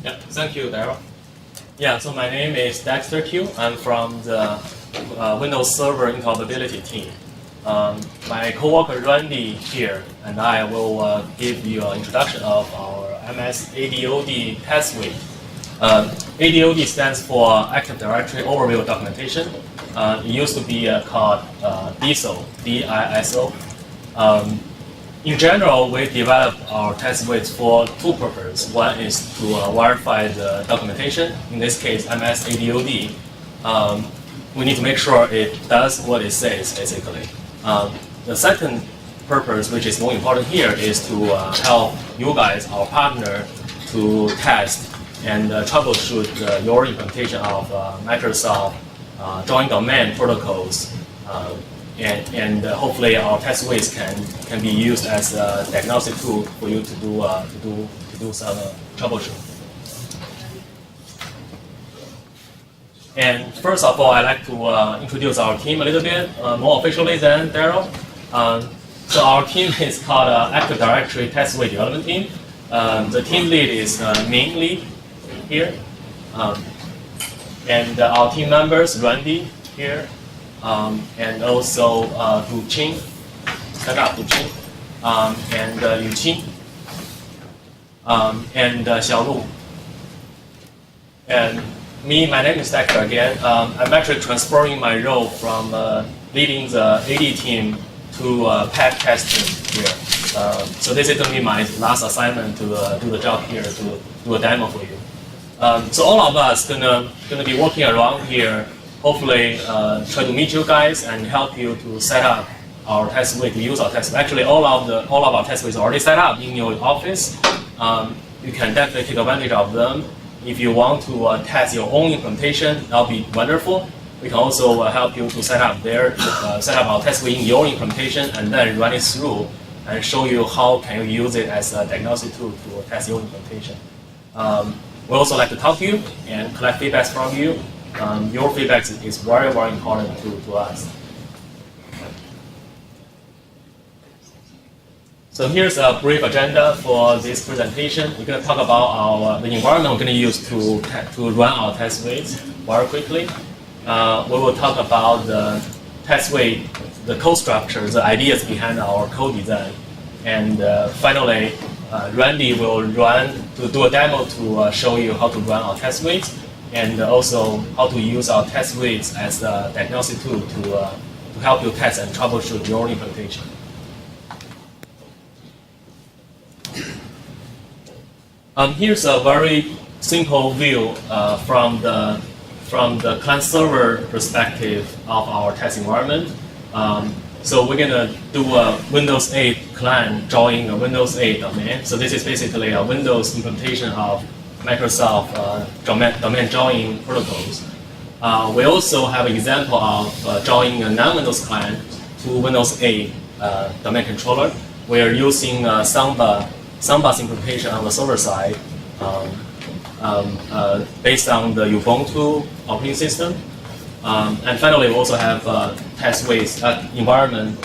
Yeah, thank you, Daryl. Yeah, so my name is Dexter Q. I'm from the Windows Server Interoperability team. My coworker Randy here and I will give you an introduction of our MS ADOD test suite. ADOD stands for Active Directory Overview Documentation. It used to be called DISO, D-I-S-O. In general, we develop our test suites for two purposes. One is to verify the documentation. In this case, MS ADOD. We need to make sure it does what it says, basically. The second purpose, which is more important here, is to help you guys, our partner, to test and troubleshoot your implementation of Microsoft joint domain protocols. And hopefully our test suites can be used as a diagnostic tool for you to do some troubleshooting. And first of all, I'd like to introduce our team a little bit more officially than Daryl. So our team is called Active Directory Test Suite Development Team. The team lead is Ming Lee here, and our team members Randy here. And also Du Qing, set up Du Qing, and Yu Qing, and Xiaolu. And me, my name is Dexter again. I'm actually transferring my role from leading the AD team to pack testing here. So this is going to be my last assignment to do the job here, to do a demo for you. So all of us gonna be working around here. Hopefully, try to meet you guys and help you to set up our test suite, to use our test suite. Actually, all of our test suites are already set up in your office. You can definitely take advantage of them. If you want to test your own implementation, that'll be wonderful. We can also help you to set up our test suite in your implementation and then run it through and show you how can you use it as a diagnostic tool to test your implementation. We also like to talk to you and collect feedback from you. Your feedback is very, very important to us. So here's a brief agenda for this presentation. We're going to talk about the environment we're going to use to run our test suites very quickly. We will talk about the test suite, the code structure, the ideas behind our code design. And finally, Randy will do a demo to show you how to run our test suites, and also how to use our test suites as a diagnostic tool to help you test and troubleshoot your implementation. Here's a very simple view from the client server perspective of our test environment. So we're gonna do a Windows 8 client drawing a Windows 8 domain. So this is basically a Windows implementation of Microsoft domain drawing protocols. We also have an example of drawing a non-Windows client to Windows 8 domain controller. We are using Samba's implementation on the server side based on the Ubuntu operating system. And finally, we also have test suites environment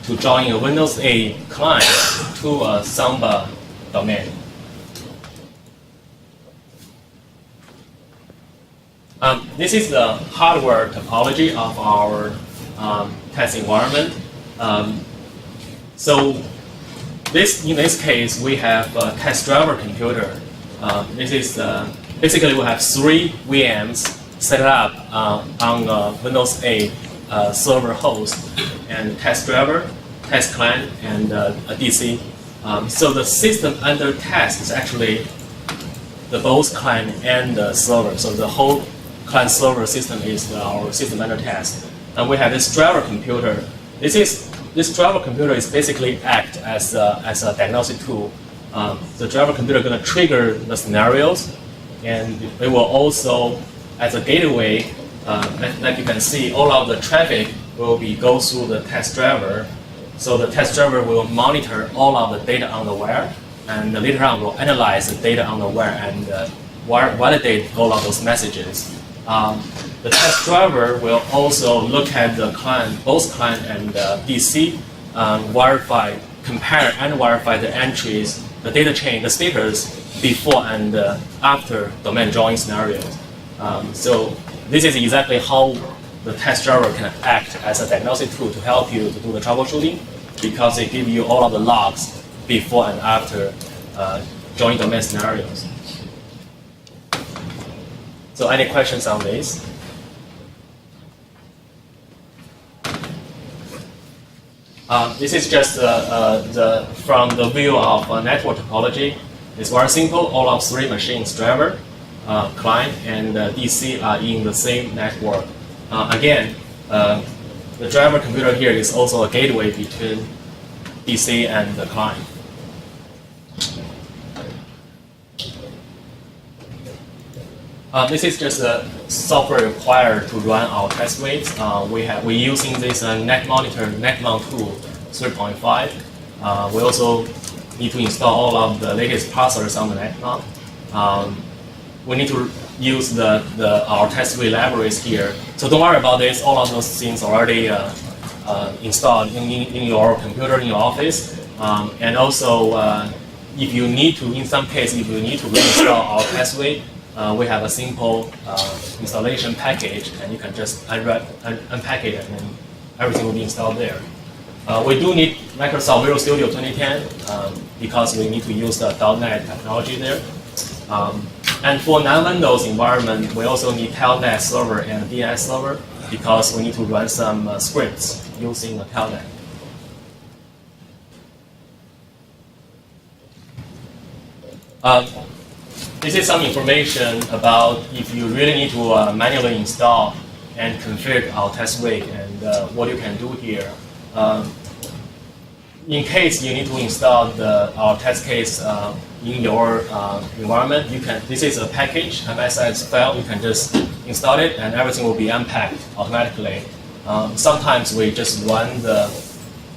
to drawing a Windows 8 client to a Samba domain. This is the hardware topology of our test environment. So in this case, we have a test driver computer. This is basically we have 3 VMs set up on a Windows 8 server host, and test driver, test client, and a DC. So the system under test is actually the both client and the server. So the whole client server system is our system under test. And we have this driver computer. This driver computer is basically act as a diagnostic tool. The driver computer is going to trigger the scenarios, and it will also, as a gateway, like you can see, all of the traffic will go through the test driver. So the test driver will monitor all of the data on the wire, and later on will analyze the data on the wire and validate all of those messages. The test driver will also look at the client, both client and DC, compare and verify the entries, the data chain, the status before and after domain join scenarios. So this is exactly how the test driver can act as a diagnostic tool to help you to do the troubleshooting, because it gives you all of the logs before and after join domain scenarios. So any questions on this? This is just from the view of network topology. It's very simple. All of three machines, driver, client, and DC are in the same network. Again, the driver computer here is also a gateway between DC and the client. This is just the software required to run our test weights. We're using this net monitor netmount tool 3.5. We also need to install all of the latest processors on the netmount. We need to use our test weight libraries here. So don't worry about this. All of those things already installed in your computer in your office. And also, if you need to, in some case, if you need to reinstall our test weight, we have a simple installation package, and you can just unpack it, and then everything will be installed there. We do need Microsoft Visual Studio 2010 because we need to use the .NET technology there. And for non-Windows environment, we also need Telnet server and DNS server because we need to run some scripts using the Telnet. This is some information about if you really need to manually install and configure our test weight and what you can do here. In case you need to install our test case in your environment, you can. This is a package, MSX file. You can just install it, and everything will be unpacked automatically. Sometimes we just run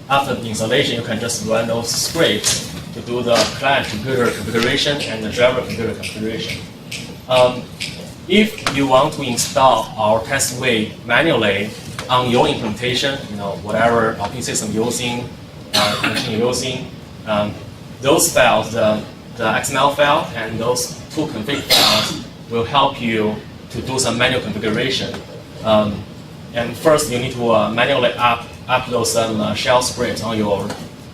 after the installation. You can just run those scripts to do the client computer configuration and the driver computer configuration. If you want to install our test weight manually on your implementation, whatever operating system using, machine using, those files, the XML file and those two config files will help you to do some manual configuration. And first, you need to manually upload some shell scripts on your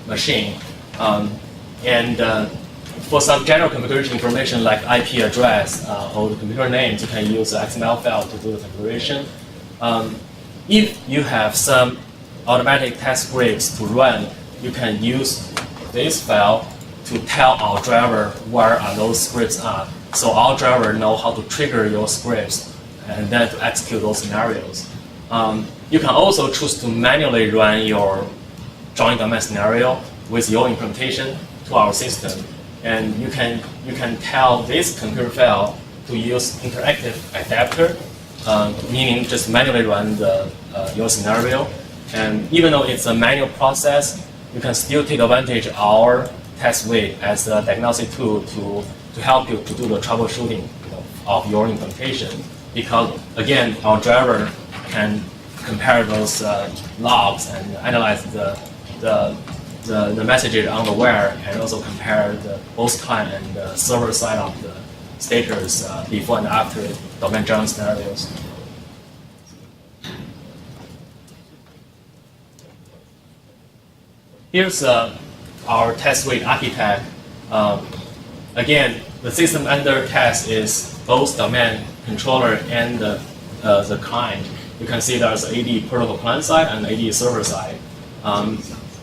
machine. And for some general configuration information like IP address or the computer names, you can use the XML file to do the configuration. If you have some automatic test scripts to run, you can use this file to tell our driver where those scripts are. So our driver know how to trigger your scripts and then to execute those scenarios. You can also choose to manually run your join domain scenario with your implementation to our system, and you can tell this computer file to use interactive adapter, meaning just manually run your scenario. And even though it's a manual process, you can still take advantage of our test weight as a diagnostic tool to help you to do the troubleshooting of your implementation. Because again, our driver can compare those logs and analyze the messages on the wire, and also compare both client and server side of the status before and after domain join scenarios. Here's our test weight architect. Again, the system under test is both domain controller and the client. You can see there's AD protocol client side and AD server side.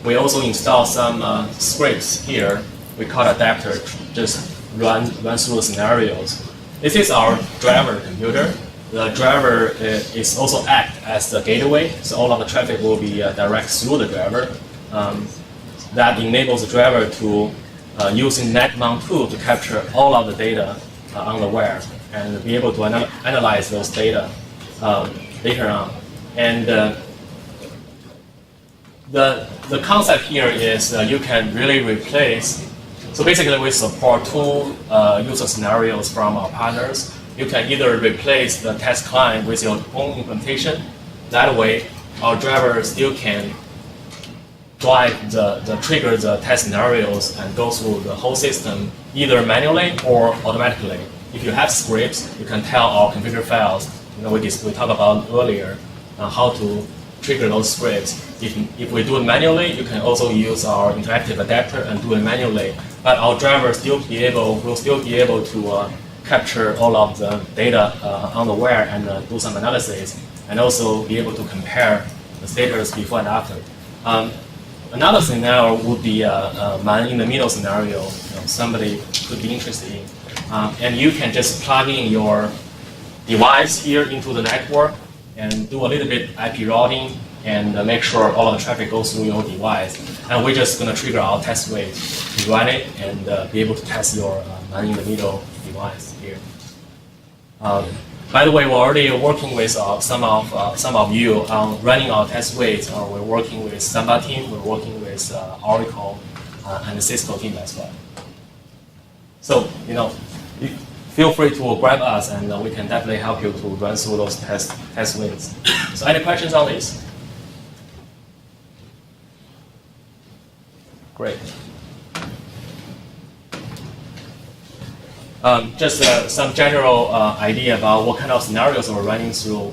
We also install some scripts here. We call adapter, just run through the scenarios. This is our driver computer. The driver is also act as the gateway, so all of the traffic will be direct through the driver. That enables the driver to using netmount tool to capture all of the data on the wire and be able to analyze those data later on. And the concept here is you can really replace. So basically, we support two user scenarios from our partners. You can either replace the test client with your own implementation. That way, our driver still can drive trigger the test scenarios and go through the whole system either manually or automatically. If you have scripts, you can tell our configure files. We talked about earlier how to trigger those scripts. If we do it manually, you can also use our interactive adapter and do it manually. But our driver will still be able to capture all of the data on the wire and do some analysis, and also be able to compare the status before and after. Another scenario would be a man in the middle scenario. Somebody could be interested in, and you can just plug in your device here into the network and do a little bit IP routing and make sure all of the traffic goes through your device. And we're just going to trigger our test wait to run it and be able to test your man in the middle device here. By the way, we're already working with some of you on running our test waits. We're working with Samba team, we're working with Oracle and the Cisco team as well. So, feel free to grab us, and we can definitely help you to run through those test waits. So, any questions on this? Great. Just some general idea about what kind of scenarios we're running through.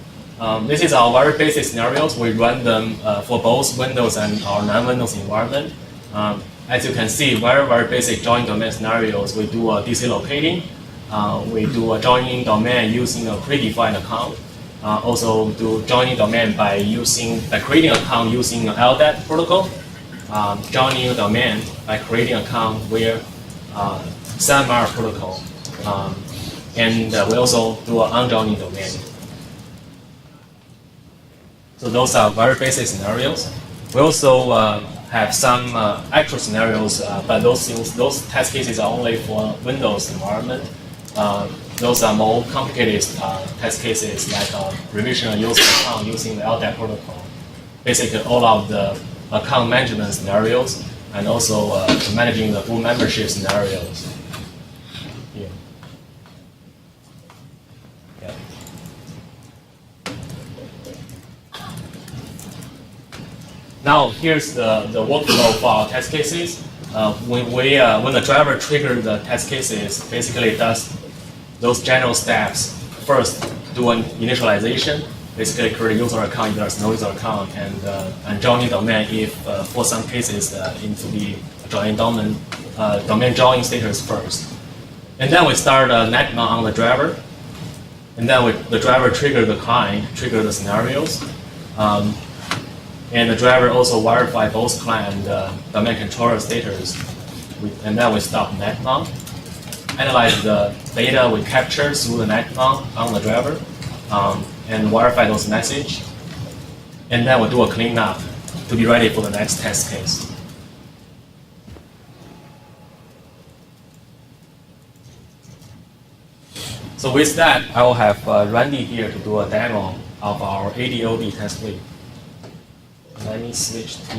This is our very basic scenarios. We run them for both Windows and our non-Windows environment. As you can see, very basic join domain scenarios. We do a DC locating. We do a joining domain using a predefined account. Also do joining domain by creating an account using an ADOD protocol. Joining a domain by creating an account via SAMR protocol. And we also do an unjoining domain. So those are very basic scenarios. We also have some actual scenarios, but those test cases are only for Windows environment. Those are more complicated test cases, like revision a user account using the LDAP protocol. Basically, all of the account management scenarios, and also managing the full membership scenarios. Yeah. Yeah. Now here's the workflow for our test cases. When the driver triggers the test cases, basically it does those general steps. First, do an initialization, basically create a user account if there's no user account, and joining domain if for some cases need to be join domain join status first. And then we start netmount on the driver, and then the driver trigger the client, trigger the scenarios. And the driver also verify both client and domain controller status. And then we stop netmount, analyze the data we capture through the netmount on the driver, and verify those messages. And then we'll do a cleanup to be ready for the next test case. So with that, I will have Randy here to do a demo of our ADOD test suite. Let me switch to.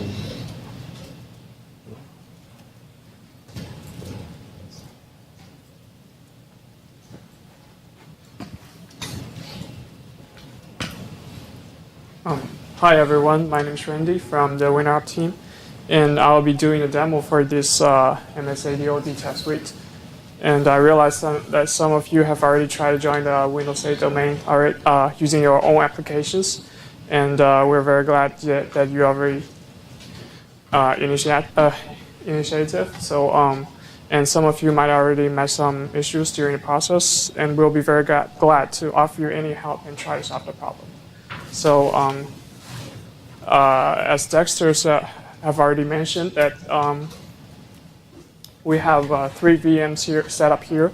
Hi everyone, my name is Randy from the WinUp team, and I'll be doing a demo for this MS ADOD test suite. And I realized that some of you have already tried to join the Windows 8 domain using your own applications. And we're very glad that you are very initiative. So, and some of you might already met some issues during the process, and we'll be very glad to offer you any help and try to solve the problem. So, as Dexter have already mentioned, that we have 3 VMs here set up here.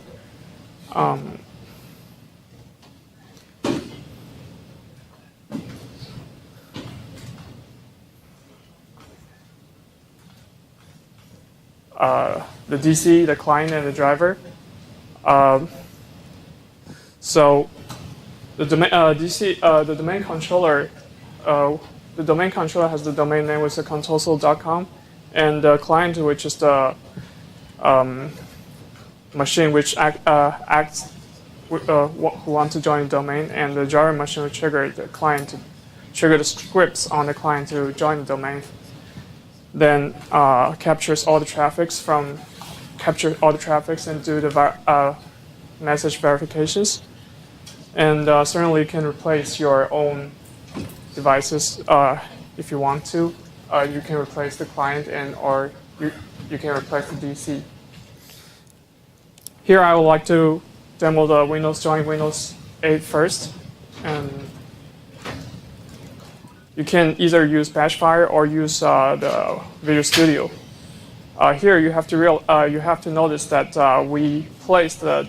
The DC, the client, and the driver. So the domain the domain controller, has the domain name with the console.com, and the client, which is the machine which who want to join the domain, and the driver machine will trigger the client to trigger the scripts on the client to join the domain. Then captures all the traffics from capture all the traffics and do the message verifications. And certainly you can replace your own devices if you want to. You can replace the client or you can replace the DC. Here I would like to demo the Windows join Windows 8 first. And you can either use Bashfire or use the Visual Studio. Here you have to notice that we placed the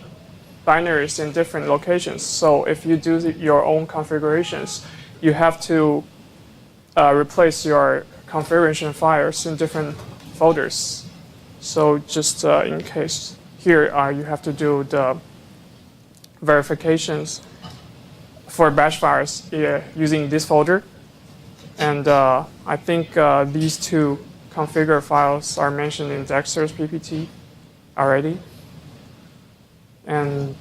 binaries in different locations. So if you do your own configurations, you have to replace your configuration files in different folders. So just in case, here you have to do the verifications for bash files using this folder. And I think these two configure files are mentioned in Dexter's PPT already. And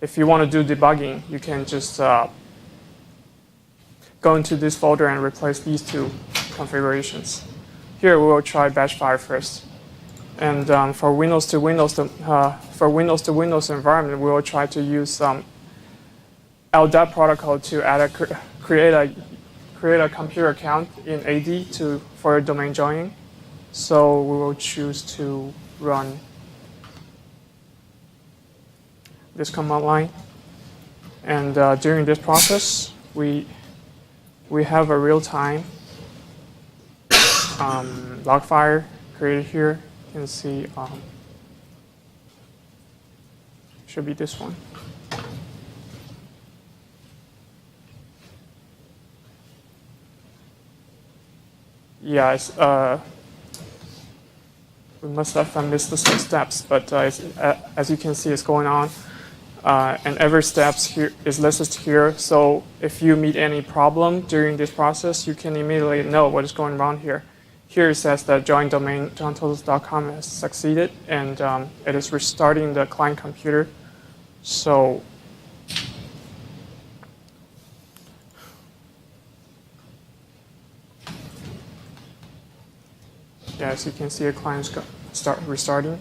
if you want to do debugging, you can just go into this folder and replace these two configurations. Here we will try Bashfire first. And for Windows to Windows environment, we will try to use ADOD protocol to create a computer account in AD for domain joining. So we will choose to run this command line. And during this process, we have a real-time log file created here. You can see should be this one. Yeah, we must have missed some steps, but as you can see, it's going on. And every step here is listed here. So if you meet any problem during this process, you can immediately know what is going on here. Here it says that join domain johntotals.com has succeeded, and it is restarting the client computer. So yeah, as you can see, a client's start restarting.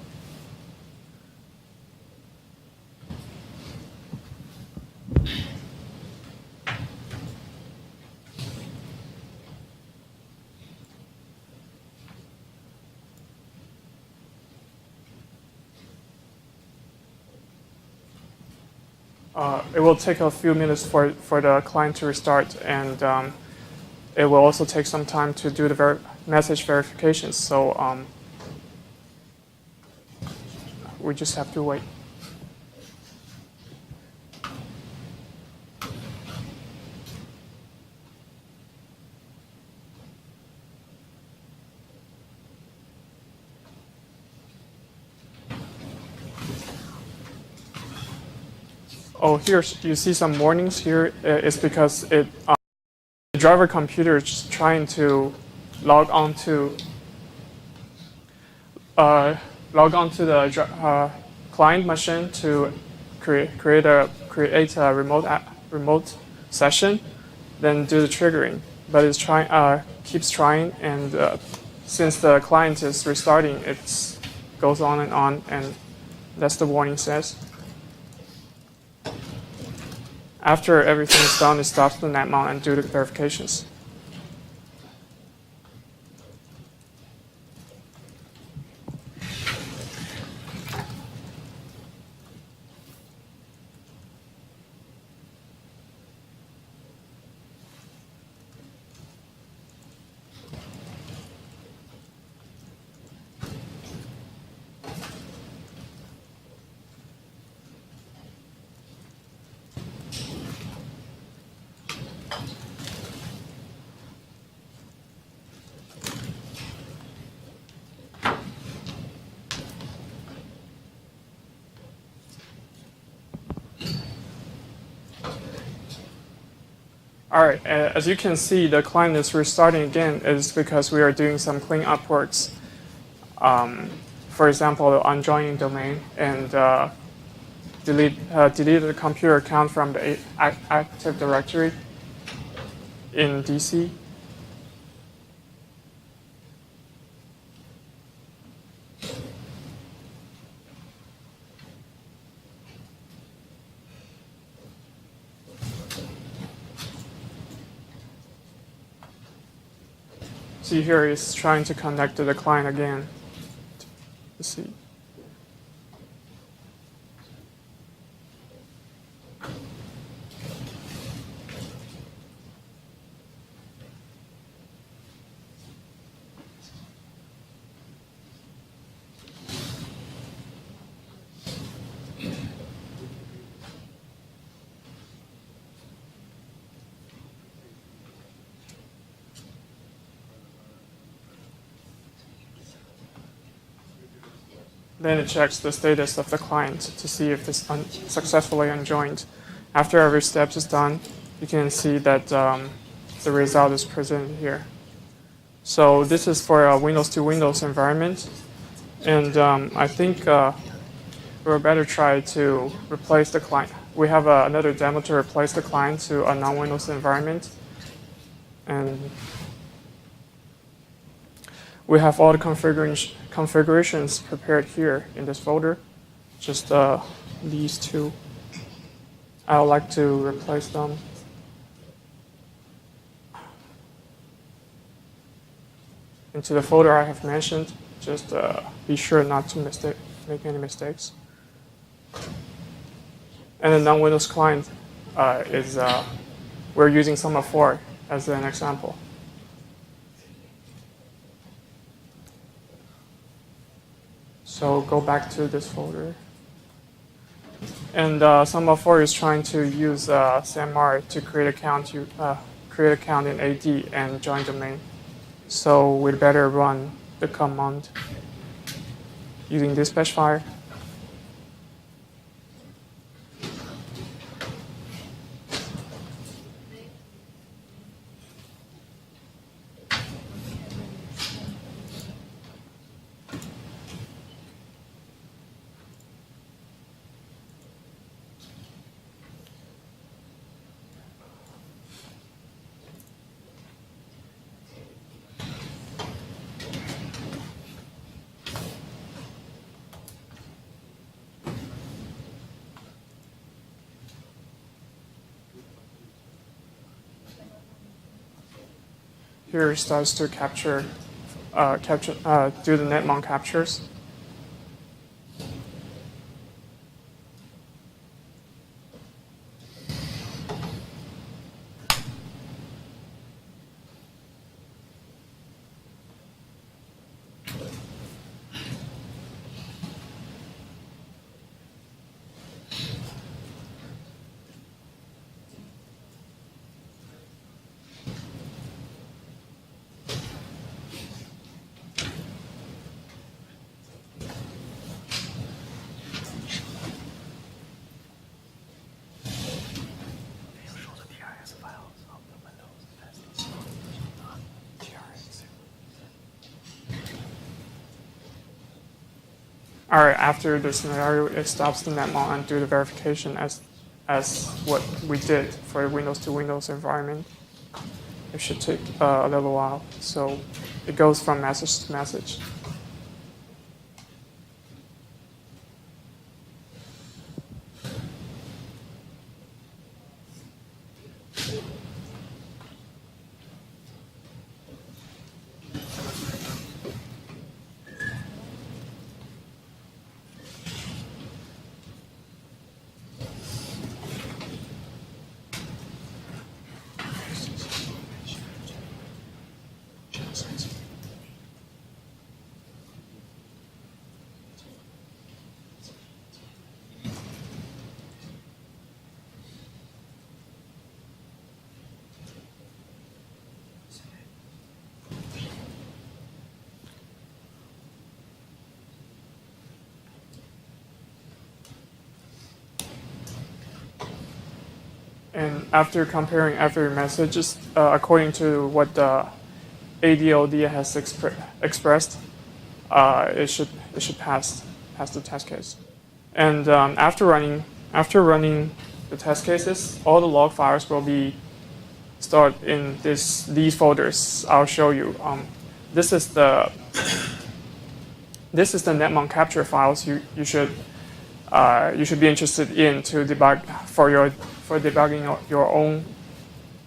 It will take a few minutes for the client to restart, and it will also take some time to do the message verifications. So we just have to wait. Oh, here you see some warnings here. It's because the driver computer is trying to log on to the client machine to create a remote session, then do the triggering. But it's keeps trying, and since the client is restarting, it goes on, and that's the warning says. After everything is done, it stops the net mount and do the verifications. All right, as you can see, the client is restarting again. It's because we are doing some cleanup works. For example, the unjoining domain, and delete the computer account from the Active Directory in DC. see here is trying to connect to the client again. Let's see. Then it checks the status of the client to see if it's successfully unjoined. After every step is done, you can see that the result is presented here. So this is for a Windows to Windows environment. And I think we'll better try to replace the client. We have another demo to replace the client to a non-Windows environment. And we have all the configurations prepared here in this folder, just these two. I would like to replace them. Into the folder I have mentioned, just be sure not to make any mistakes. And the non-Windows client is, we're using Summer 4 as an example. So go back to this folder. And Summer 4 is trying to use SAMR to create account in AD and join domain. So we'd better run the command using dispatch file. Here it starts to capture, do the netmount captures. All right, after the scenario, it stops the netmount and do the verification as what we did for the Windows to Windows environment. It should take a little while, so it goes from message to message. And after comparing every message, according to what the ADOD has expressed, it should pass the test case. And after running the test cases, all the log files will be stored in these folders. I'll show you. This is the netmount capture files you should be interested in to debug for debugging your own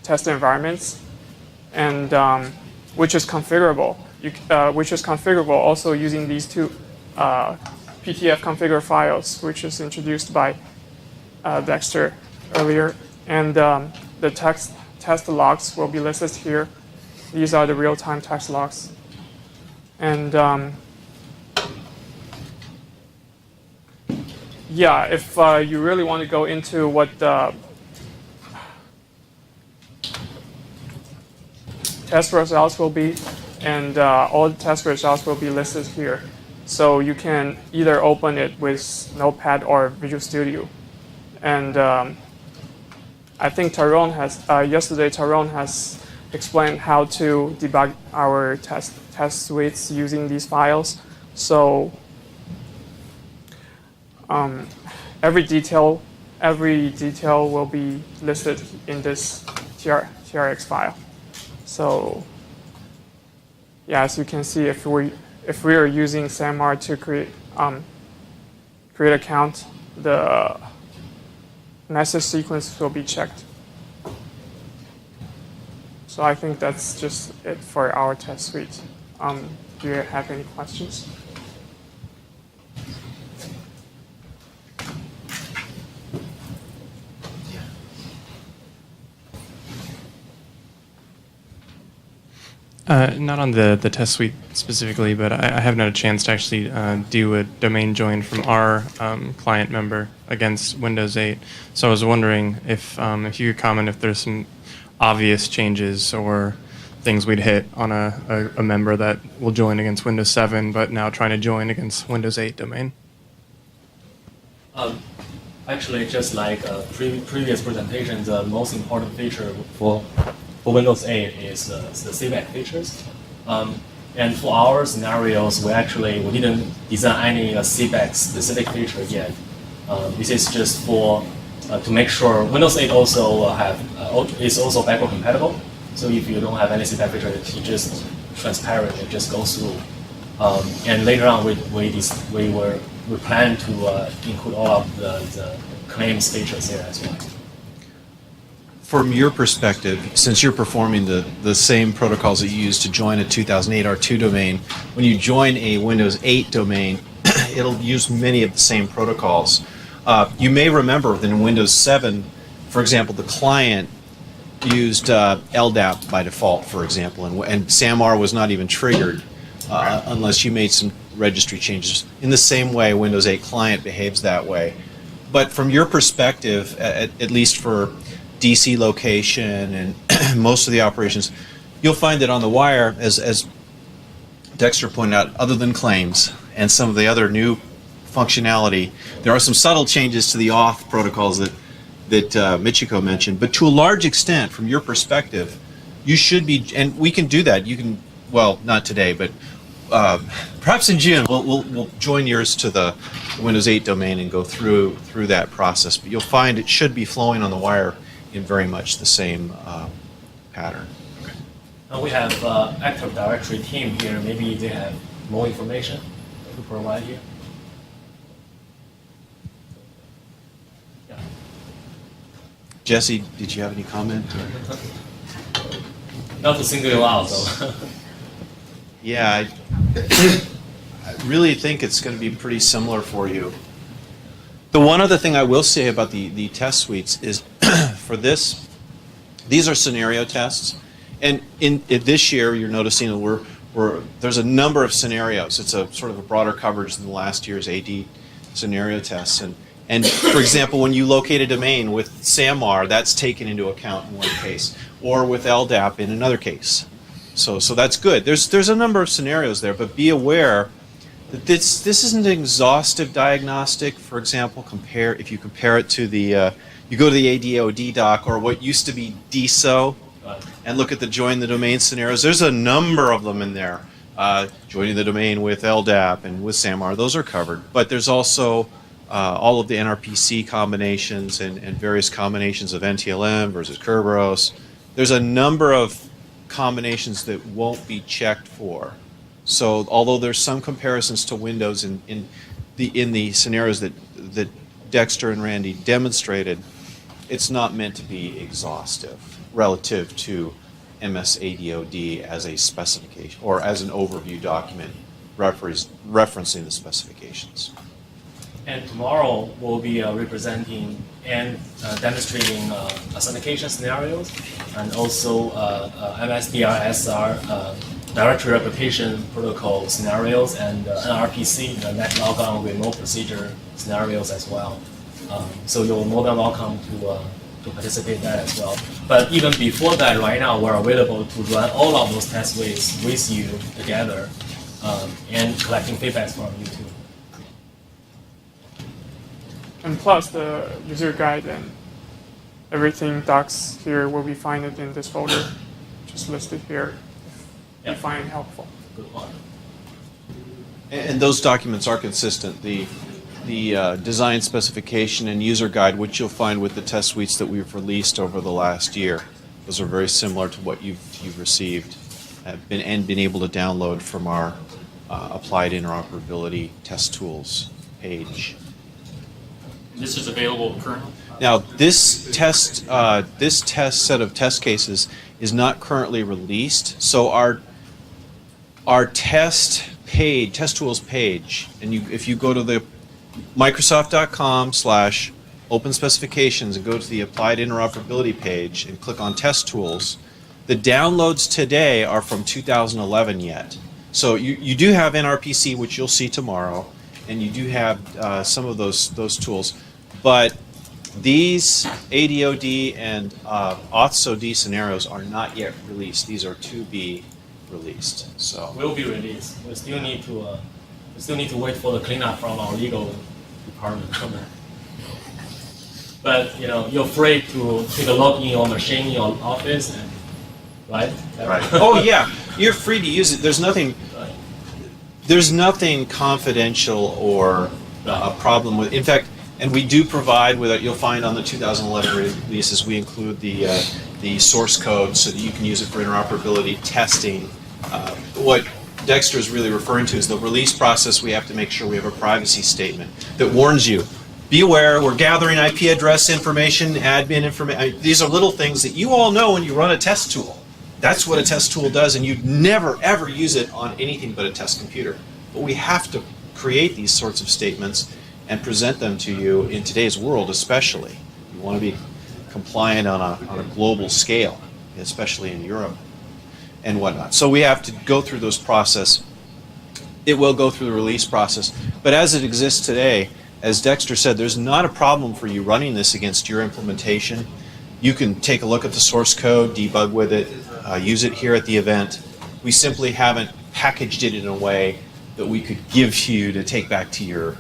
test environments. And which is configurable. Which is configurable also using these two PTF configure files, which is introduced by Dexter earlier. And the test logs will be listed here. These are the real-time text logs. And yeah, if you really want to go into what the test results will be, and all the test results will be listed here. So you can either open it with Notepad or Visual Studio. And I think yesterday Tyrone has explained how to debug our test suites using these files. So every detail will be listed in this TRX file. So yeah, as you can see, if we are using SAMR to create account, the message sequence will be checked. So I think that's just it for our test suite. Do you have any questions? Not on the test suite specifically, but I haven't had a chance to actually do a domain join from our client member against Windows 8. So I was wondering if you could comment if there's some obvious changes or things we'd hit on a member that will join against Windows 7, but now trying to join against Windows 8 domain. Actually, just like previous presentation, the most important feature for Windows 8 is the CVAC features. And for our scenarios, we didn't design any CVAC specific feature yet. This is just for to make sure Windows 8 also is also backward compatible. So if you don't have any CVAC feature, it just transparent, it just goes through. And later on, we plan to include all of the claims features here as well. From your perspective, since you're performing the same protocols that you use to join a 2008 R2 domain, when you join a Windows 8 domain, it'll use many of the same protocols. You may remember that in Windows 7, for example, the client used LDAP by default, for example, and SAMR was not even triggered unless you made some registry changes. In the same way, Windows 8 client behaves that way. But from your perspective, at least for DC location and most of the operations, you'll find that on the wire, as Dexter pointed out, other than claims and some of the other new functionality, there are some subtle changes to the auth protocols that Michiko mentioned. But to a large extent, from your perspective, you should be, and we can do that. You can, well, not today, but perhaps in June we'll join yours to the Windows 8 domain and go through that process. But you'll find it should be flowing on the wire in very much the same pattern. Okay. Now we have Active Directory team here. Maybe they have more information to provide here. Yeah. Jesse, did you have any comment? Not to single you out, though. Yeah, I really think it's going to be pretty similar for you. The one other thing I will say about the test suites is for this, these are scenario tests, and in this year you're noticing that there's a number of scenarios. It's a sort of a broader coverage than last year's AD scenario tests, and for example, when you locate a domain with SAMR, that's taken into account in one case, or with LDAP in another case. So that's good. There's a number of scenarios there, but be aware that this isn't an exhaustive diagnostic. For example, if you compare it to you go to the ADOD doc or what used to be DSO and look at the join the domain scenarios. There's a number of them in there. Joining the domain with LDAP and with SAMR, those are covered. But there's also all of the NRPC combinations and various combinations of NTLM versus Kerberos. There's a number of combinations that won't be checked for. So although there's some comparisons to Windows in the scenarios that Dexter and Randy demonstrated, it's not meant to be exhaustive relative to MS-ADOD as a specification or as an overview document referencing the specifications. And tomorrow we'll be representing and demonstrating authentication scenarios and also MSDR-SR directory replication protocol scenarios and NRPC, the net logon remote procedure scenarios as well. So you're more than welcome to participate in that as well. But even before that, right now we're available to run all of those test suites with you together and collecting feedbacks from you too. And plus the user guide and everything docs here will be found in this folder, just listed here. If you find it helpful. Good one. And those documents are consistent. The design specification and user guide, which you'll find with the test suites that we've released over the last year, those are very similar to what you've received and been able to download from our applied interoperability test tools page. This is available currently? Now, this test set of test cases is not currently released, so our test tools page, and if you go to the Microsoft.com/open specifications and go to the applied interoperability page and click on test tools, the downloads today are from 2011 yet. So you do have NRPC, which you'll see tomorrow, and you do have some of those tools, but these ADOD and AuthSOD scenarios are not yet released. These are to be released. So Will be released. We still need to wait for the cleanup from our legal department. But you're free to take a look in your machine in your office, and, right? right. Oh yeah, you're free to use it. There's nothing confidential or a problem with. In fact, and we do provide with it. You'll find on the 2011 releases we include the source code so that you can use it for interoperability testing. What Dexter is really referring to is the release process. We have to make sure we have a privacy statement that warns you. Be aware, we're gathering IP address information, admin information. These are little things that you all know when you run a test tool. That's what a test tool does, and you'd never, ever use it on anything but a test computer. But we have to create these sorts of statements and present them to you in today's world especially. You want to be compliant on a global scale, especially in Europe and whatnot. So we have to go through those process. It will go through the release process. But as it exists today, as Dexter said, there's not a problem for you running this against your implementation. You can take a look at the source code, debug with it, use it here at the event. We simply haven't packaged it in a way that we could give you to take back to your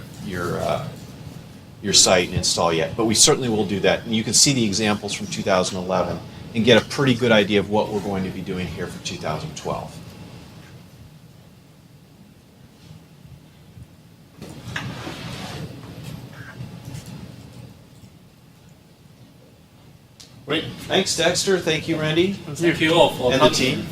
site and install yet. But we certainly will do that. And you can see the examples from 2011 and get a pretty good idea of what we're going to be doing here for 2012. Great. Thanks, Dexter. Thank you, Randy. Thank you all for And the coming. team.